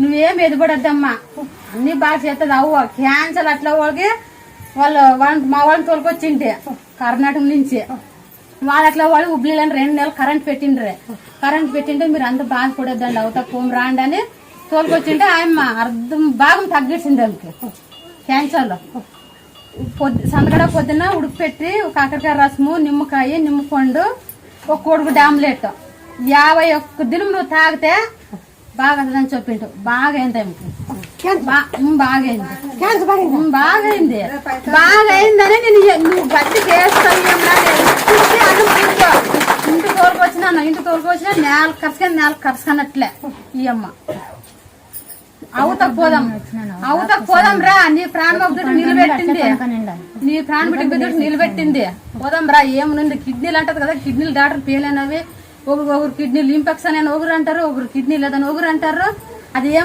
నువ్వేం ఎదుపడద్దమ్మా, అన్ని బాగా చేస్తుంది. అవ్వ క్యాన్సర్ అట్లా వాళ్ళు మా వాళ్ళని తోలుకొచ్చింటే కర్ణాటక నుంచి వాళ్ళు అట్లా వాళ్ళు హుబ్లీలని 2 నెలలు కరెంట్ పెట్టిండ్రే మీరు అంత బాధపడొద్దండి అవుతా పోం రాండి అని తోలుకొచ్చింటే ఆయమ్మ అర్థం భాగం తగ్గించింది వాళ్ళకి క్యాన్సర్లో. సందగడ పొద్దున్న ఉడికిపెట్టి కాకరకాయ రసము, నిమ్మకాయ, నిమ్మపండు, ఒక కోడిగుడ్డు ఆమ్లెట్ 51 దినం నువ్వు తాగితే బాగా అని చెప్పిండు. బాగా అయింది బాగైందని నువ్వు గట్టి వేస్తావు. ఇంటి తోలుకొచ్చినా నేల ఖర్చుకన్నట్లే ఈ అమ్మ. అవతకు పోదాం రా, నీ ప్రాణం నిలబెట్టింది పోదాం రా. ఏమనుంది కిడ్నీలు అంటది కదా, కిడ్నీలు డాక్టర్ పేలైనవి. ఒకరు కిడ్నీలు ఇన్ఫెక్షన్ అని ఒకరు అంటారు, ఒకరు కిడ్నీ లేదని ఒకరు అంటారు. అది ఏం